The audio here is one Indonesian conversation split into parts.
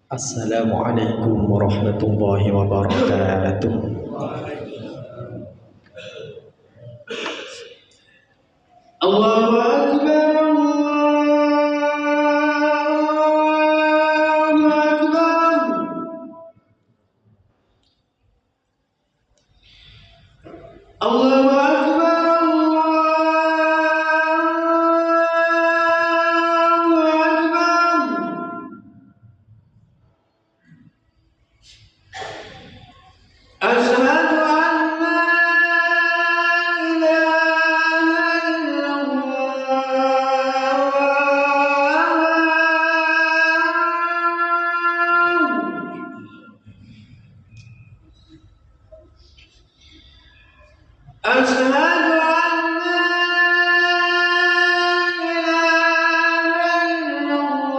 Assalamualaikum warahmatullahi wabarakatuh. Allahu Akbar, Allahu Akbar. Allahu Akbar, Allahu Akbar. Asyhadu an la ilaha illallah. Asyhadu an la ilaha illallah.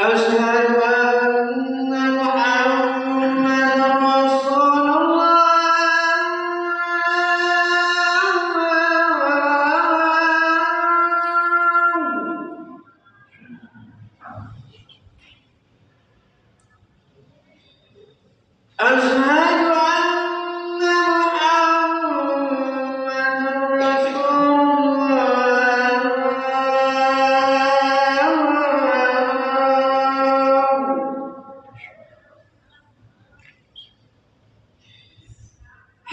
Asyhadu anna Muhammadar Rasulullah. Asyhadu anna Muhammadar Rasulullah.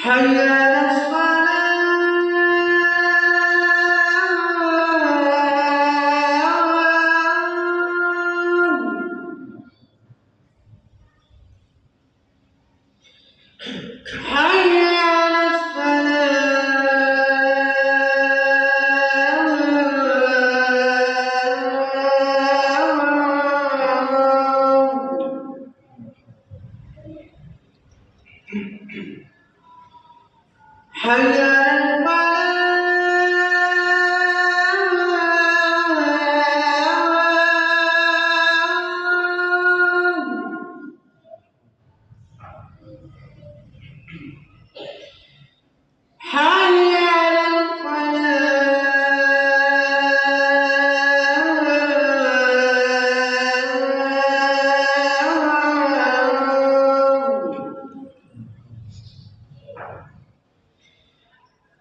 Hayya 'alas salah. Hayya 'alas salah. Hayya 'alal falah. Hayya 'alal falah.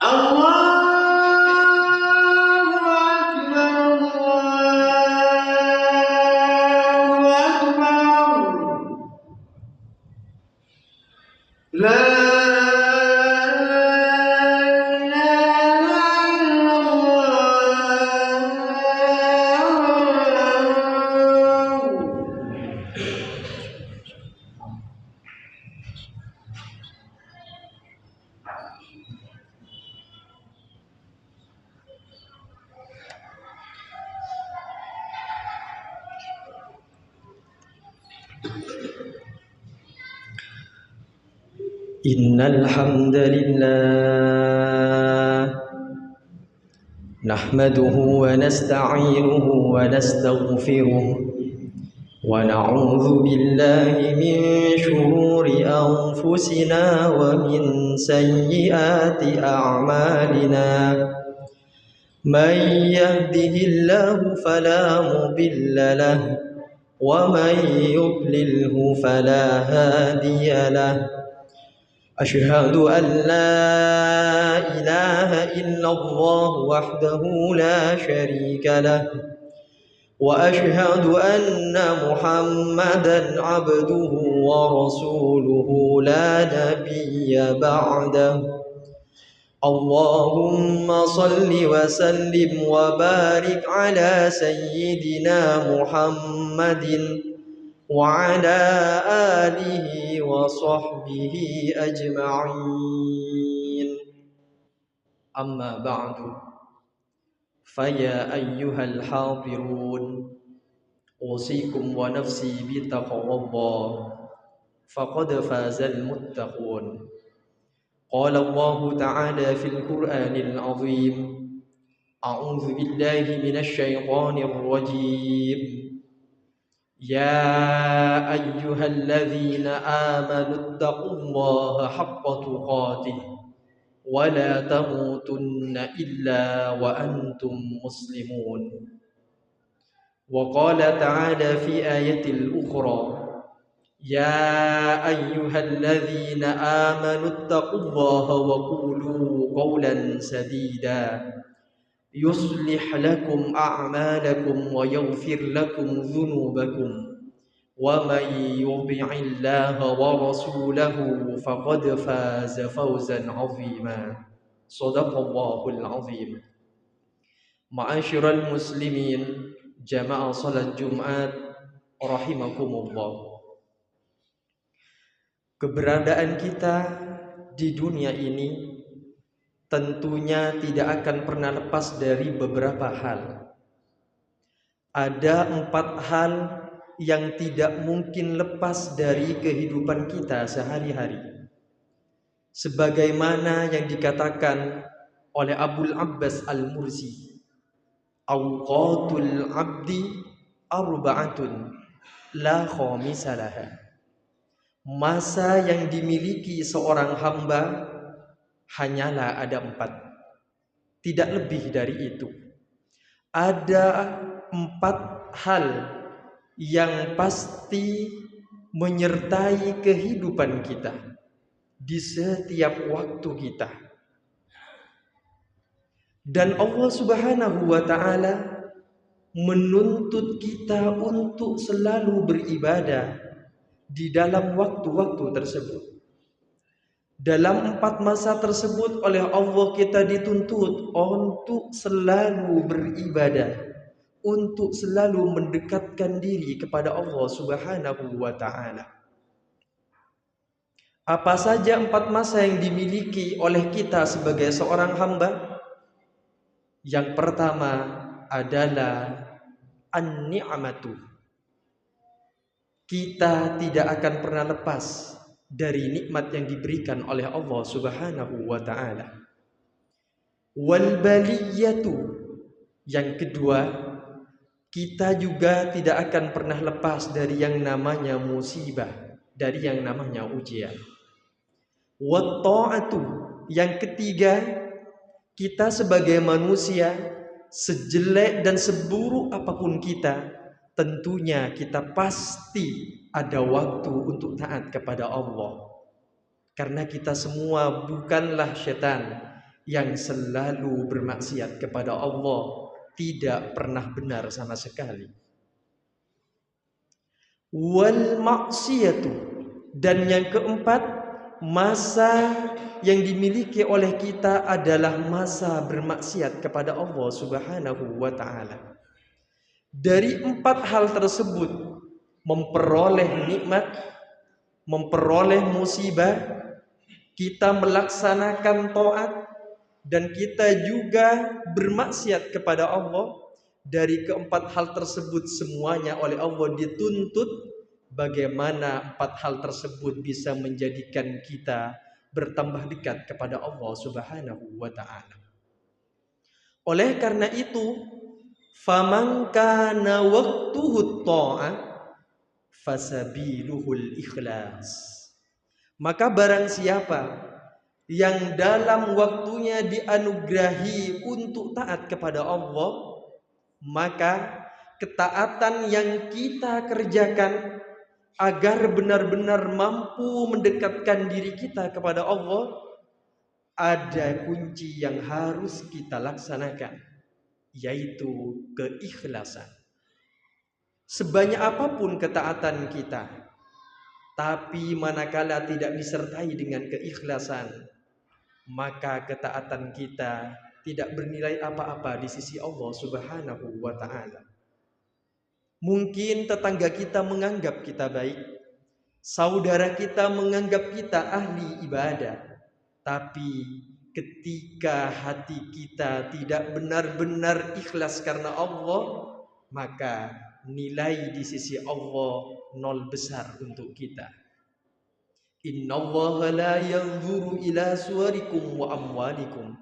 Allahu Akbar, Allahu Akbar. La ilaha illallah. Innal hamdalillah nahmaduhu wa nasta'inuhu wa nastaghfiruh wa na'udzu billahi min shururi anfusina wa min sayyiati a'malina. Man yahdihillahu fala mudilla lahu wa man yudlilhu fala hadiya lahu. أشهد أن لا إله إلا الله وحده لا شريك له وأشهد أن محمدا عبده ورسوله لا نبي بعده. اللهم صل وسلم وبارك على سيدنا محمد وعلى آله وصحبه أجمعين. أما بعد فيا أيها الحاضرون أوصيكم ونفسي بتقوى الله فقد فاز المتقون. قال الله تعالى في القرآن العظيم: أعوذ بالله من الشيطان الرجيم. يا أيها الذين آمنوا اتقوا الله حق تقاته ولا تموتن إلا وأنتم مسلمون. وقال تعالى في آية الأخرى يا أيها الذين آمنوا اتقوا الله وقولوا قولا سديدا يصلح لكم أعمالكم ويغفر لكم ذنوبكم ومن يطع الله ورسوله فقد فاز فوزا عظيما. صدق الله العظيم. معاشر المسلمين jamaah salat Jumat rahimakumullah. Keberadaan kita di dunia ini tentunya tidak akan pernah lepas dari beberapa hal. Ada 4 hal yang tidak mungkin lepas dari kehidupan kita sehari-hari. Sebagaimana yang dikatakan oleh Abul Abbas Al-Mursi, awqatul abdi arba'atun la khamisa laha. Masa yang dimiliki seorang hamba hanyalah ada 4, tidak lebih dari itu. Ada 4 hal yang pasti menyertai kehidupan kita di setiap waktu kita. Dan Allah Subhanahu wa ta'ala menuntut kita untuk selalu beribadah di dalam waktu-waktu tersebut. Dalam 4 masa tersebut oleh Allah kita dituntut untuk selalu beribadah, untuk selalu mendekatkan diri kepada Allah Subhanahu wa ta'ala. Apa saja 4 masa yang dimiliki oleh kita sebagai seorang hamba? Yang pertama adalah an-ni'matu. Kita tidak akan pernah lepas dari nikmat yang diberikan oleh Allah Subhanahu wa ta'ala. Wal baliyatu. Yang kedua, kita juga tidak akan pernah lepas dari yang namanya musibah, dari yang namanya ujian. Wat ta'atu. Yang ketiga, kita sebagai manusia, sejelek dan seburuk apapun kita, tentunya kita pasti ada waktu untuk taat kepada Allah. Karena kita semua bukanlah setan yang selalu bermaksiat kepada Allah, tidak pernah benar sama sekali. Wal maksiyatu. Dan yang keempat, masa yang dimiliki oleh kita adalah masa bermaksiat kepada Allah Subhanahu wa ta'ala. Dari 4 hal tersebut, memperoleh nikmat, memperoleh musibah, kita melaksanakan taat, dan kita juga bermaksiat kepada Allah. Dari keempat hal tersebut semuanya oleh Allah dituntut bagaimana 4 hal tersebut bisa menjadikan kita bertambah dekat kepada Allah Subhanahu wa ta'ala. Oleh karena itu, faman kana waqtuhu ta'ah fasabiluhul ikhlas. Maka barang siapa yang dalam waktunya dianugerahi untuk taat kepada Allah, maka ketaatan yang kita kerjakan agar benar-benar mampu mendekatkan diri kita kepada Allah, ada kunci yang harus kita laksanakan, yaitu keikhlasan. Sebanyak apapun ketaatan kita, tapi manakala tidak disertai dengan keikhlasan, maka ketaatan kita tidak bernilai apa-apa di sisi Allah Subhanahu wa ta'ala. Mungkin tetangga kita menganggap kita baik, saudara kita menganggap kita ahli ibadah, tapi ketika hati kita tidak benar-benar ikhlas karena Allah, maka nilai di sisi Allah 0 besar untuk kita. Innallaha la yanzuru ila suwarikum wa amwalikum,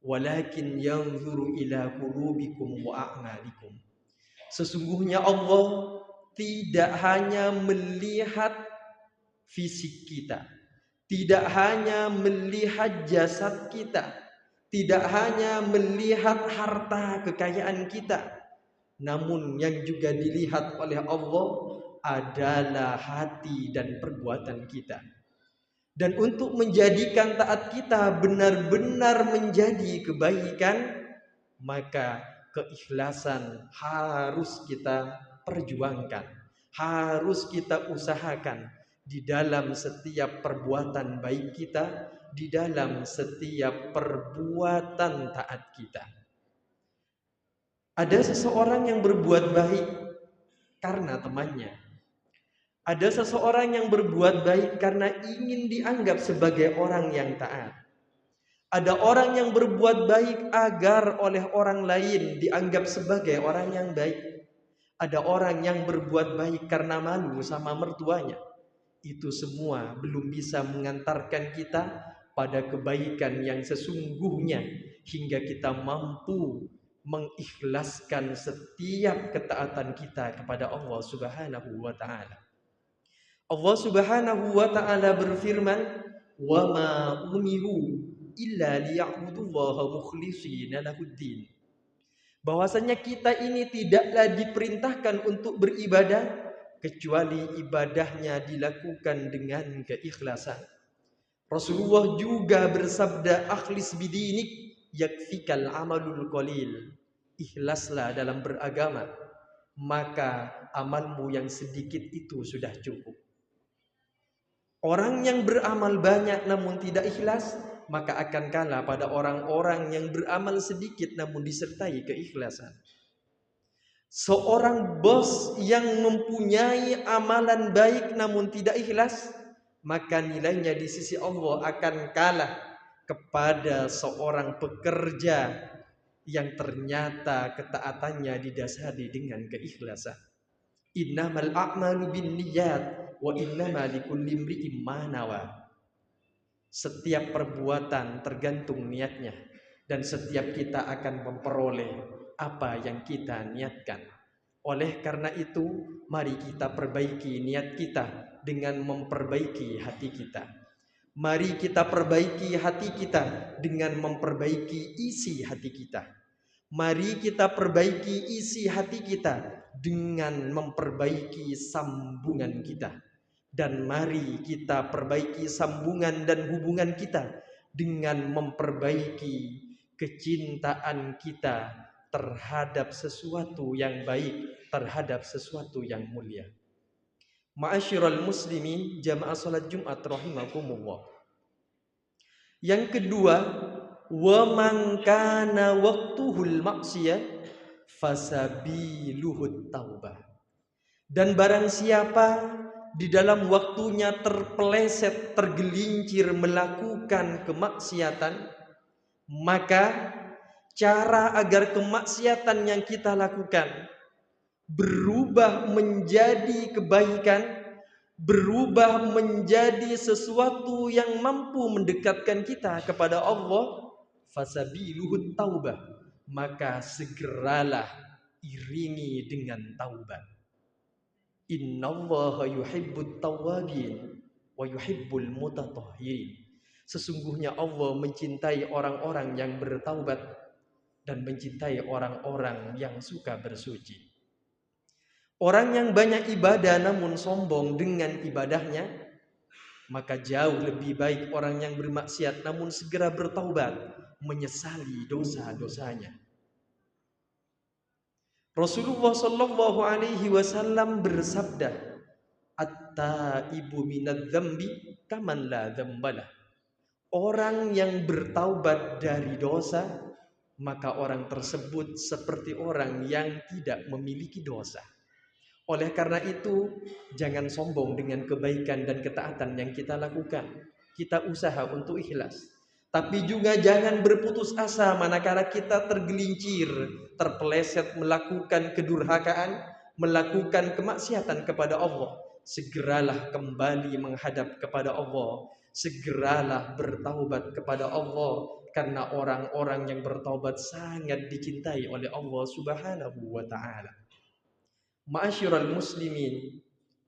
walakin yanzuru ila qulubikum wa a'malikum. Sesungguhnya Allah tidak hanya melihat fisik kita, tidak hanya melihat jasad kita, tidak hanya melihat harta kekayaan kita, namun yang juga dilihat oleh Allah adalah hati dan perbuatan kita. Dan untuk menjadikan taat kita benar-benar menjadi kebaikan, maka keikhlasan harus kita perjuangkan, harus kita usahakan di dalam setiap perbuatan baik kita, di dalam setiap perbuatan taat kita. Ada seseorang yang berbuat baik karena temannya. Ada seseorang yang berbuat baik karena ingin dianggap sebagai orang yang taat. Ada orang yang berbuat baik agar oleh orang lain dianggap sebagai orang yang baik. Ada orang yang berbuat baik karena malu sama mertuanya. Itu semua belum bisa mengantarkan kita pada kebaikan yang sesungguhnya hingga kita mampu mengikhlaskan setiap ketaatan kita kepada Allah Subhanahu wa taala. Allah Subhanahu wa taala berfirman, "Wa ma umiru illa liya'budullaha mukhlishina lahuddin." Bahwasanya kita ini tidaklah diperintahkan untuk beribadah kecuali ibadahnya dilakukan dengan keikhlasan. Rasulullah juga bersabda, "Akhlis bidinik yakfikal amalul qalil." Ikhlaslah dalam beragama, maka amalmu yang sedikit itu sudah cukup. Orang yang beramal banyak namun tidak ikhlas, maka akan kalah pada orang-orang yang beramal sedikit namun disertai keikhlasan. Seorang bos yang mempunyai amalan baik namun tidak ikhlas, maka nilainya di sisi Allah akan kalah kepada seorang pekerja yang ternyata ketaatannya didasari dengan keikhlasan. Innamal a'malu binniyat wa innama likulli imri'in ma nawa. Setiap perbuatan tergantung niatnya dan setiap kita akan memperoleh apa yang kita niatkan. Oleh karena itu, mari kita perbaiki niat kita dengan memperbaiki hati kita. Mari kita perbaiki hati kita dengan memperbaiki isi hati kita. Mari kita perbaiki isi hati kita dengan memperbaiki sambungan kita. Dan mari kita perbaiki sambungan dan hubungan kita dengan memperbaiki kecintaan kita terhadap sesuatu yang baik, terhadap sesuatu yang mulia. Ma'asyiral muslimin, jamaah salat Jumat rahimakumullah. Yang kedua, wa man kana waqtuhul maksiyah fasabiluhut taubah. Dan barang siapa di dalam waktunya terpeleset, tergelincir melakukan kemaksiatan, maka cara agar kemaksiatan yang kita lakukan berubah menjadi kebaikan, berubah menjadi sesuatu yang mampu mendekatkan kita kepada Allah, fasabiluhut taubah, maka segeralah iringi dengan taubat. Innallaha yuhibbut tawwabin wa yuhibbul mutatahhirin. Sesungguhnya Allah mencintai orang-orang yang bertaubat dan mencintai orang-orang yang suka bersuci. Orang yang banyak ibadah namun sombong dengan ibadahnya, maka jauh lebih baik orang yang bermaksiat namun segera bertaubat, menyesali dosa-dosanya. Rasulullah Shallallahu Alaihi Wasallam bersabda, "At-taibu minadz dzambi kaman la dzambalah." Orang yang bertaubat dari dosa, maka orang tersebut seperti orang yang tidak memiliki dosa. Oleh karena itu, jangan sombong dengan kebaikan dan ketaatan yang kita lakukan. Kita usaha untuk ikhlas. Tapi juga jangan berputus asa manakala kita tergelincir, terpeleset melakukan kedurhakaan, melakukan kemaksiatan kepada Allah. Segeralah kembali menghadap kepada Allah. Segeralah bertaubat kepada Allah. Karena orang-orang yang bertaubat sangat dicintai oleh Allah Subhanahu wa ta'ala. Ma'asyiral muslimin,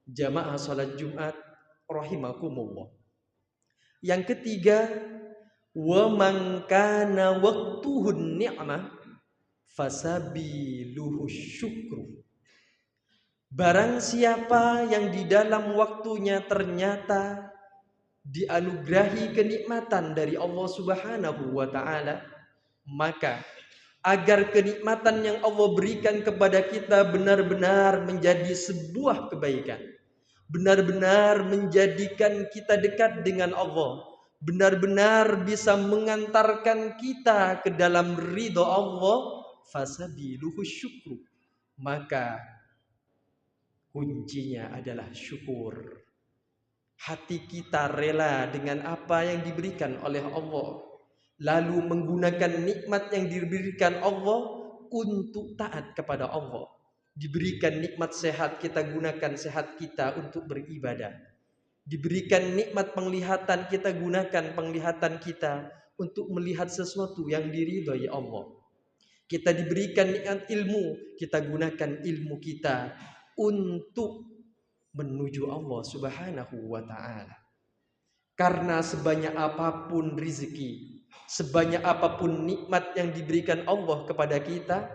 jamaah salat Jumat rahimakumullah. Yang ketiga, wa man kana waqtuhun ni'mah fasabiluhu syukru. Barang siapa yang di dalam waktunya ternyata dianugerahi kenikmatan dari Allah Subhanahu wa taala, maka agar kenikmatan yang Allah berikan kepada kita benar-benar menjadi sebuah kebaikan, benar-benar menjadikan kita dekat dengan Allah, benar-benar bisa mengantarkan kita ke dalam ridha Allah, fasabiluhu syukru, maka kuncinya adalah syukur. Hati kita rela dengan apa yang diberikan oleh Allah, lalu menggunakan nikmat yang diberikan Allah untuk taat kepada Allah. Diberikan nikmat sehat, kita gunakan sehat kita untuk beribadah. Diberikan nikmat penglihatan, kita gunakan penglihatan kita untuk melihat sesuatu yang diridhai Allah. Kita diberikan nikmat ilmu, kita gunakan ilmu kita untuk menuju Allah Subhanahu wa taala. Karena sebanyak apapun rizki, sebanyak apapun nikmat yang diberikan Allah kepada kita,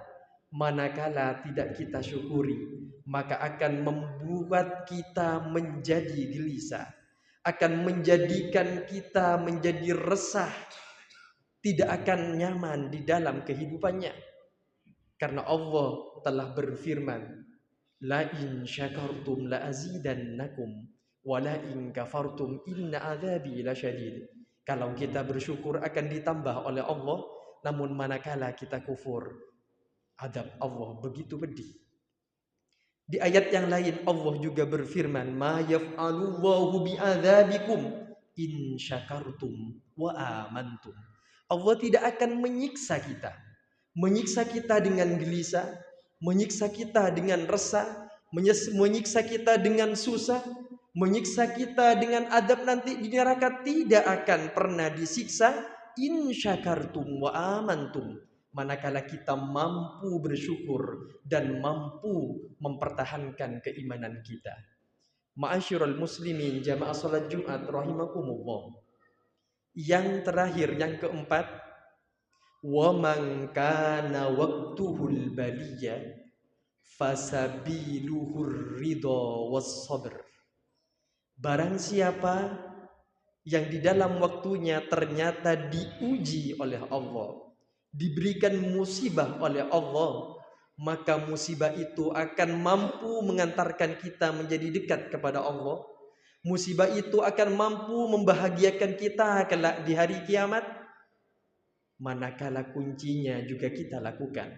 manakala tidak kita syukuri, maka akan membuat kita menjadi gelisah, akan menjadikan kita menjadi resah, tidak akan nyaman di dalam kehidupannya. Karena Allah telah berfirman, la in syakartum la azidannakum wa la in kafartum inna adzabi lasyadid. Kalau kita bersyukur akan ditambah oleh Allah, namun manakala kita kufur, azab Allah begitu pedih. Di ayat yang lain Allah juga berfirman, ma yaf'alullahu bi'adzabikum in syakartum wa amantum. Allah tidak akan menyiksa kita dengan gelisah, menyiksa kita dengan resah, menyiksa kita dengan susah, menyiksa kita dengan adab nanti di neraka. Tidak akan pernah disiksa in syakartum wa amantum, manakala kita mampu bersyukur dan mampu mempertahankan keimanan kita. Ma'asyiral muslimin, jamaah salat Jumat rahimakumullah. Yang terakhir, yang keempat, wa man kana waqtuhul baliyah fasabiluhur ridha was sabr. Barang siapa yang di dalam waktunya ternyata diuji oleh Allah, diberikan musibah oleh Allah, maka musibah itu akan mampu mengantarkan kita menjadi dekat kepada Allah. Musibah itu akan mampu membahagiakan kita kelak di hari kiamat. Manakala kuncinya juga kita lakukan,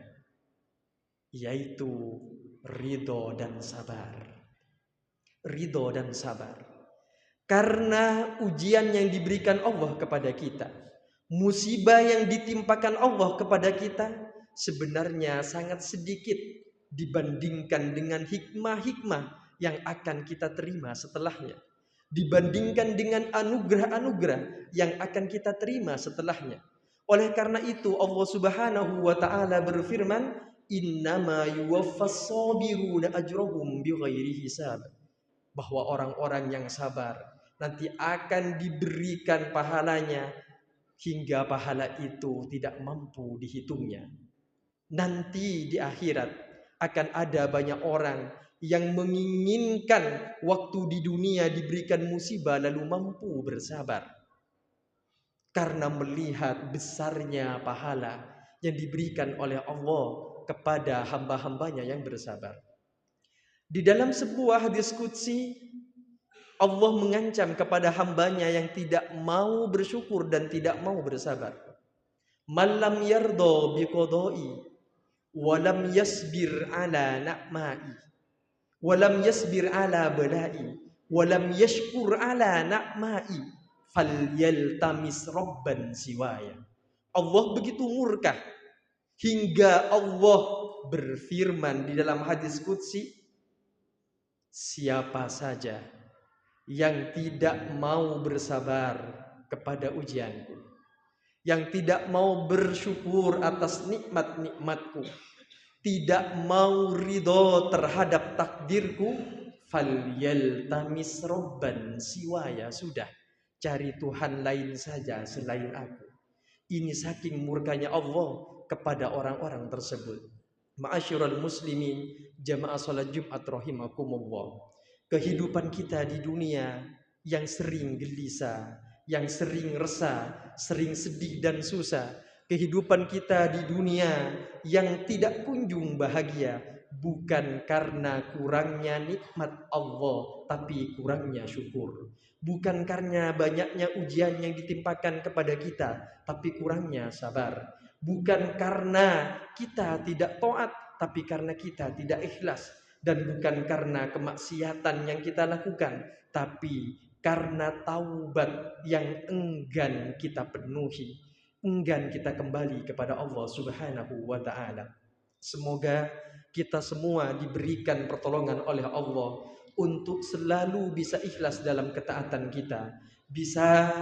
yaitu ridho dan sabar. Ridho dan sabar. Karena ujian yang diberikan Allah kepada kita, musibah yang ditimpakan Allah kepada kita, sebenarnya sangat sedikit dibandingkan dengan hikmah-hikmah yang akan kita terima setelahnya, dibandingkan dengan anugerah-anugerah yang akan kita terima setelahnya. Oleh karena itu Allah Subhanahu wa taala berfirman, innama yuwaffas sabiruna ajrahum bighairi hisab, bahwa orang-orang yang sabar nanti akan diberikan pahalanya hingga pahala itu tidak mampu dihitungnya. Nanti di akhirat akan ada banyak orang yang menginginkan waktu di dunia diberikan musibah lalu mampu bersabar, karena melihat besarnya pahala yang diberikan oleh Allah kepada hamba-hambanya yang bersabar. Di dalam sebuah hadis qudsi, Allah mengancam kepada hambanya yang tidak mau bersyukur dan tidak mau bersabar. Man lam yardo biqadai walam yasbir ala na'mai walam yasbir ala balai walam yashkur ala na'mai falyaltamis rabban siwaya. Allah begitu murka hingga Allah berfirman di dalam hadis qudsi, siapa saja yang tidak mau bersabar kepada ujianku, yang tidak mau bersyukur atas nikmat-nikmatku, tidak mau ridho terhadap takdirku, falyaltamis robban siwaya, sudah cari Tuhan lain saja selain aku. Ini saking murkanya Allah kepada orang-orang tersebut. Ma'asyiral muslimin, jamaah salat Jumat rahimakumullah. Kehidupan kita di dunia yang sering gelisah, yang sering resah, sering sedih dan susah. Kehidupan kita di dunia yang tidak kunjung bahagia, bukan karena kurangnya nikmat Allah, tapi kurangnya syukur. Bukan karena banyaknya ujian yang ditimpakan kepada kita, tapi kurangnya sabar. Bukan karena kita tidak taat, tapi karena kita tidak ikhlas. Dan bukan karena kemaksiatan yang kita lakukan, tapi karena taubat yang enggan kita penuhi, enggan kita kembali kepada Allah Subhanahu wa taala. Semoga kita semua diberikan pertolongan oleh Allah untuk selalu bisa ikhlas dalam ketaatan kita, bisa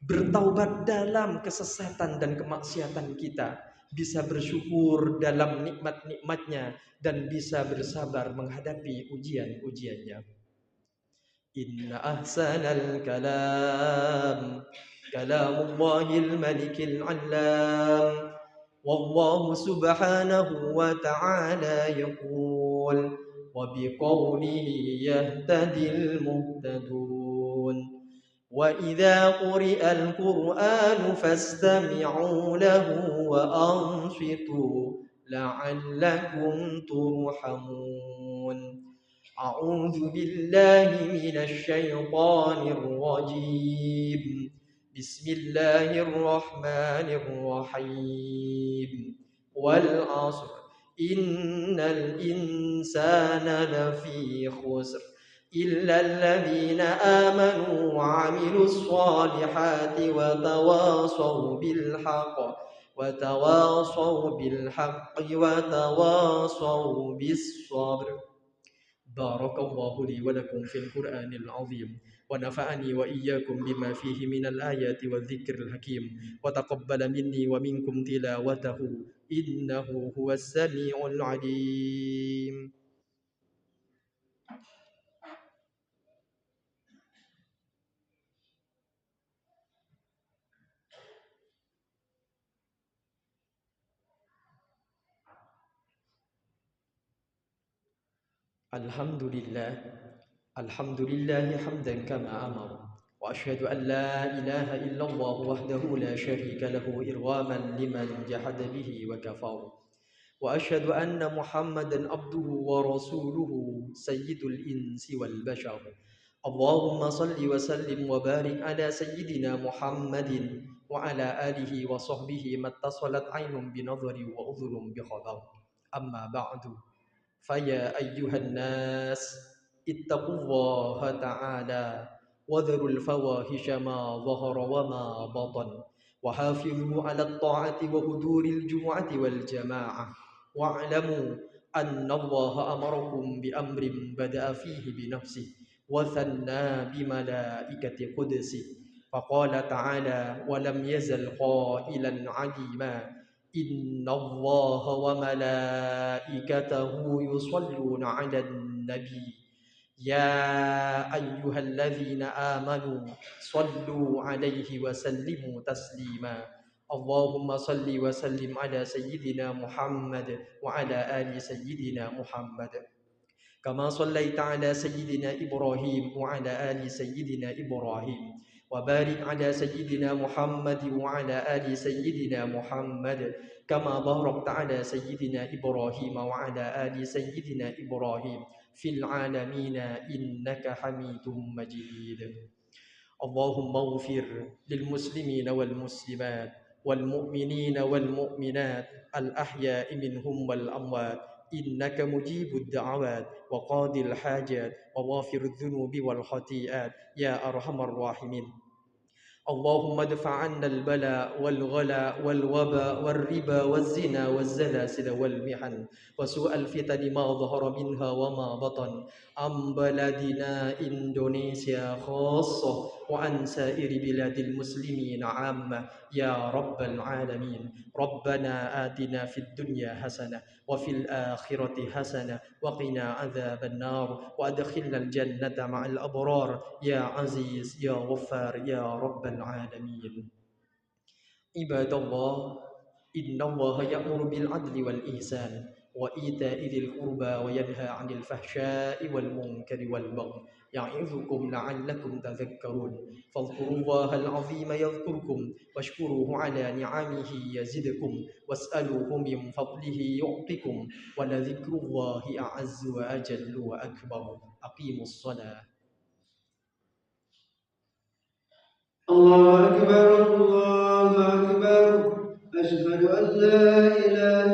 bertaubat dalam kesesatan dan kemaksiatan kita, bisa bersyukur dalam nikmat-nikmatnya, dan bisa bersabar menghadapi ujian-ujiannya. Inna ahsanal kalam kalamullahil malikil alam. Wallahu subhanahu wa ta'ala yaqul wa biqawlihi yahtadil muhtadun. Wa idza quri'al Qur'anu fastami'u lahu wa ansitu la'allakum turhamun. A'udzu billahi minasy syaithanir rajim. Bismillahirrahmanirrahim. Wal 'ashr innal insana lafi khusr illa alladhina amanu wa 'amilus solihati wa tawasaw bil haqqi wa tawasaw bis sabr. Barakallahu li wa lakum fil Qur'anil azim wa nafa'ani wa iyyakum bima fihi minal ayati wadh-dhikril hakim wa taqabbala minni wa minkum tilawatahu innahu huwas samiul alim. Alhamdulillah, alhamdulillahi hamdan kama amar. Wa ashhadu an la ilaha illallah wahdahu la syarika lahu irwaman liman jahada bihi wa kafar. Wa ashhadu anna Muhammadan abduhu wa rasuluhu sayyidul insi wal bashar. Allahumma salli wa sallim wa barik ala sayyidina Muhammadin wa ala alihi wa sahbihi mattasalat aynun bi nadhari wa udhurun bi khabar. Amma ba'du. Faya ayyuhan nas ittaqullaha ta'ala wadharul fawahisha ma dhahara wa ma batan wa hafizu 'ala at-ta'ati wa huduril jumu'ati wal jama'ah wa'lamu anna Allaha amarakum bi amrin bada'a fihi bi nafsihi wa thanna bi malaikati qudsihi faqala ta'ala wa lam yazal qailan 'alima. Inna Allah wa malaikatahu yusalluna 'alan nabi ya ayyuhalladzina amanu sallu 'alaihi wa sallimu taslima. Allahumma salli wa sallim ala sayyidina Muhammad wa ala ali sayyidina Muhammad kama sallaita ala sayyidina Ibrahim wa ala ali sayyidina Ibrahim wa barik ala sayyidina Muhammad wa ala ali sayyidina Muhammad kama barakta ala sayyidina Ibrahim wa ala ali sayyidina Ibrahim fil alamin innaka Hamidum Majid. Allahumma ighfir lil muslimina wal muslimat wal mu'minina wal mu'minat al ahya'i minhum wal amwat innaka mujibud da'awat wa qadil hajat wa ghafirudz dzunubi wal khati'at ya arhamar rahimin. اللهم ادفع عنا البلاء والغلاء والوباء والربا والزنا والزلازل والمحن وسوء الفتن ما ظهر منها وما بطن عن بلدنا إندونيسيا خاصة وعن سائر بلاد المسلمين عامة يا رب العالمين. ربنا آتنا في الدنيا حسنة وفي الآخرة حسنة وقنا عذاب النار وأدخلنا الجنة مع الأبرار يا عزيز يا غفار يا رب العالمين. عباد الله، إن الله يأمر بالعدل والإحسان وإيتاء ذي القربى وينهى عن الفحشاء والمنكر والبغي يعظكم لعلكم تذكرون. فاذكروا الله العظيم يذكركم واشكروه على نعمه يزدكم واسألوه من فضله يعطكم ولذكر الله أعز وأجل وأكبر. أقيموا الصلاة. الله أكبر الله أكبر. أشهد أن لا إله